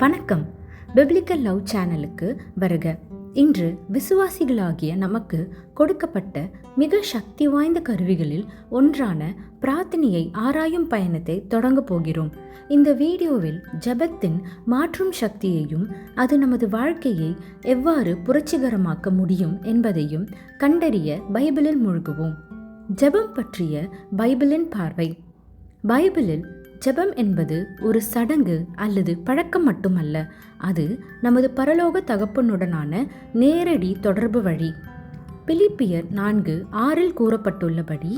வணக்கம். Biblical love சேனலுக்கு வருக. இன்று விசுவாசிகளாகிய நமக்கு கொடுக்கப்பட்ட மிக சக்தி வாய்ந்த கருவிகளில் ஒன்றான பிரார்த்தனையை ஆராயும் பயணத்தை தொடங்க போகிறோம். இந்த வீடியோவில் ஜெபத்தின் மாற்றும் சக்தியையும் அது நமது வாழ்க்கையை எவ்வாறு புரட்சிகரமாக்க முடியும் என்பதையும் கண்டறிய பைபிளில் மூழ்குவோம். ஜெபம் பற்றிய பைபிளின் பார்வை. பைபிளில் ஜெபம் என்பது ஒரு சடங்கு அல்லது பழக்கம் மட்டுமல்ல, அது நமது பரலோக தகப்பனுடனான நேரடி தொடர்பு வழி. பிலிப்பியர் 4:6 கூறப்பட்டுள்ளபடி,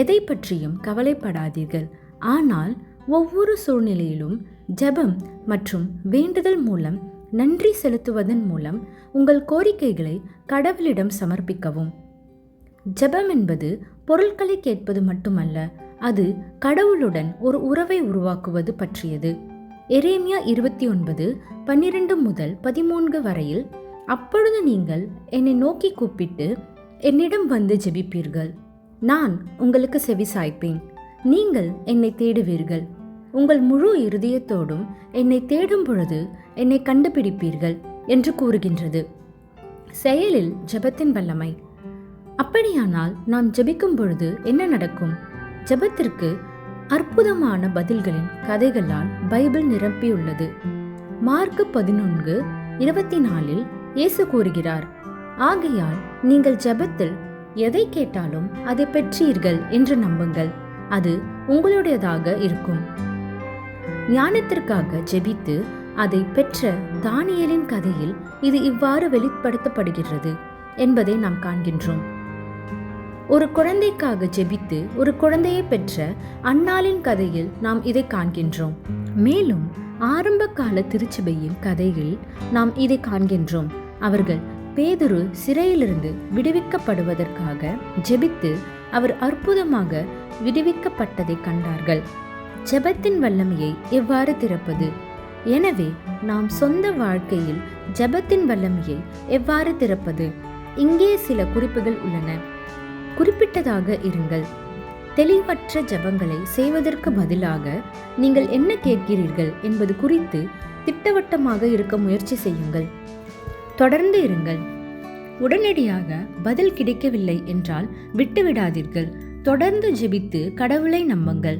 எதை பற்றியும் கவலைப்படாதீர்கள், ஆனால் ஒவ்வொரு சூழ்நிலையிலும் ஜெபம் மற்றும் வேண்டுதல் மூலம் நன்றி செலுத்துவதன் மூலம் உங்கள் கோரிக்கைகளை கடவுளிடம் சமர்ப்பிக்கவும். ஜெபம் என்பது பொருட்களை கேட்பது மட்டுமல்ல, அது கடவுளுடன் ஒரு உறவை உருவாக்குவது பற்றியது. எரேமியா 29:12-13 வரையில், அப்பொழுது நீங்கள் என்னை நோக்கி கூப்பிட்டு என்னிடம் வந்து ஜெபிப்பீர்கள், நான் உங்களுக்கு செவிசாய்ப்பேன். நீங்கள் என்னை தேடுவீர்கள், உங்கள் முழு இருதயத்தோடும் என்னை தேடும் பொழுது என்னை கண்டுபிடிப்பீர்கள் என்று கூறுகின்றது. செயலில் ஜெபத்தின் வல்லமை. அப்படியானால் நாம் ஜெபிக்கும் பொழுது என்ன நடக்கும்? ஜெபத்திற்கு அற்புதமான பதில்களின் கதைகளால் பைபிள் நிரம்பியுள்ளது. மார்க் 11:24 இயேசு கூறுகிறார், ஆகையால் நீங்கள் ஜெபத்தில் எதை கேட்டாலும் அதை பெற்றீர்கள் என்று நம்புங்கள், அது உங்களுடையதாக இருக்கும். ஞானத்திற்காக ஜெபித்து அதை பெற்ற தானியேலின் கதையில் இது இவ்வாறு வெளிப்படுத்தப்படுகிறது என்பதை நாம் காண்கின்றோம். ஒரு குழந்தைக்காக ஜெபித்து ஒரு குழந்தையை பெற்ற அன்னாளின் கதையில் நாம் இதை காண்கின்றோம். மேலும் ஆரம்ப கால திருச்சபையின் கதையில் நாம் இதை காண்கின்றோம். அவர்கள் பேதுரு சிறையிலிருந்து விடுவிக்கப்படுவதற்காக ஜெபித்து அவர் அற்புதமாக விடுவிக்கப்பட்டதை கண்டார்கள். ஜெபத்தின் வல்லமையை எவ்வாறு திறப்பது? எனவே நாம் சொந்த வாழ்க்கையில் ஜெபத்தின் வல்லமையை எவ்வாறு திறப்பது? இங்கே சில குறிப்புகள் உள்ளன. குறிப்பிட்டதாக இருங்கள். தெளிவற்ற ஜெபங்களை செய்வதற்கு பதிலாக நீங்கள் என்ன கேட்கிறீர்கள் என்பது குறித்து திட்டவட்டமாக இருக்க முயற்சி செய்யுங்கள். தொடர்ந்து இருங்கள். உடனடியாக பதில் கிடைக்கவில்லை என்றால் விட்டுவிடாதீர்கள். தொடர்ந்து ஜெபித்து கடவுளை நம்புங்கள்.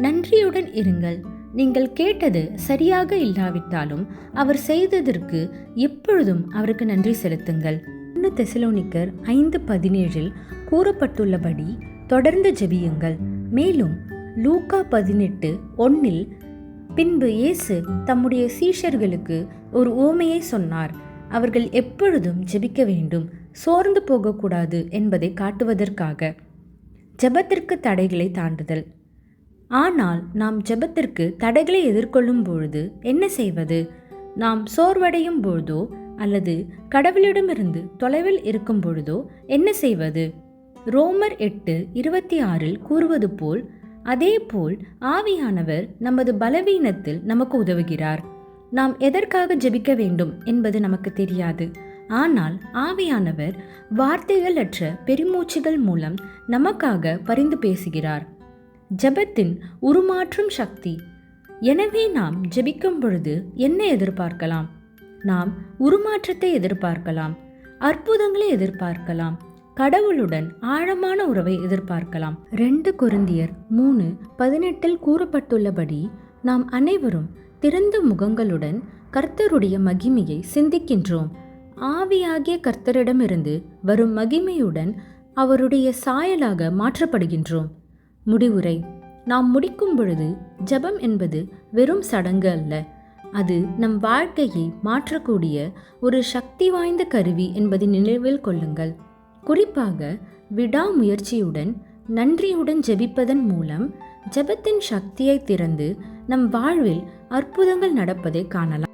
நன்றியுடன் இருங்கள். நீங்கள் கேட்டது சரியாக இல்லாவிட்டாலும் அவர் செய்ததற்கு எப்பொழுதும் அவருக்கு நன்றி செலுத்துங்கள். தெசலோனிக்கர் 5:17 கூறப்பட்டுள்ளபடி தொடர்ந்து ஜெபியுங்கள். மேலும் லூக்கா 18:1 பின்பு இயேசு தம்முடைய சீஷர்களுக்கு ஒரு உவமையை சொன்னார். அவர்கள் எப்பொழுதும் ஜெபிக்க வேண்டும், சோர்ந்து போகக்கூடாது என்பதை காட்டுவதற்காக. ஜெபத்திற்கு தடைகளை தாண்டுதல். ஆனால் நாம் ஜெபத்திற்கு தடைகளை எதிர்கொள்ளும் பொழுது என்ன செய்வது? நாம் சோர்வடையும் பொழுதோ அல்லது கடவுளிடமிருந்து தொலைவில் இருக்கும் பொழுதோ என்ன செய்வது? ரோமர் 8:26 கூறுவது போல், அதே போல் ஆவியானவர் நமது பலவீனத்தில் நமக்கு உதவுகிறார். நாம் எதற்காக ஜெபிக்க வேண்டும் என்பது நமக்கு தெரியாது, ஆனால் ஆவியானவர் வார்த்தைகள் அற்ற பெருமூச்சுகள் மூலம் நமக்காக பரிந்து பேசுகிறார். ஜெபத்தின் உருமாற்றும் சக்தி. எனவே நாம் ஜெபிக்கும் பொழுது என்ன எதிர்பார்க்கலாம்? நாம் உருமாற்றத்தை எதிர்பார்க்கலாம், அற்புதங்களை எதிர்பார்க்கலாம், கடவுளுடன் ஆழமான உறவை எதிர்பார்க்கலாம். 2 கொரிந்தியர் 3:18 கூறப்பட்டுள்ளபடி, நாம் அனைவரும் திறந்த முகங்களுடன் கர்த்தருடைய மகிமையை சிந்திக்கின்றோம். ஆவியாகிய கர்த்தரிடமிருந்து வரும் மகிமையுடன் அவருடைய சாயலாக மாற்றப்படுகின்றோம். முடிவுரை. நாம் முடிக்கும் பொழுது ஜெபம் என்பது வெறும் சடங்கு அல்ல, அது நம் வாழ்க்கையை மாற்றக்கூடிய ஒரு சக்தி வாய்ந்த கருவி என்பதை நினைவில் கொள்ளுங்கள். குறிப்பாக விடாமுயற்சியுடன் நன்றியுடன் ஜெபிப்பதன் மூலம் ஜெபத்தின் சக்தியை திறந்து நம் வாழ்வில் அற்புதங்கள் நடப்பதை காணலாம்.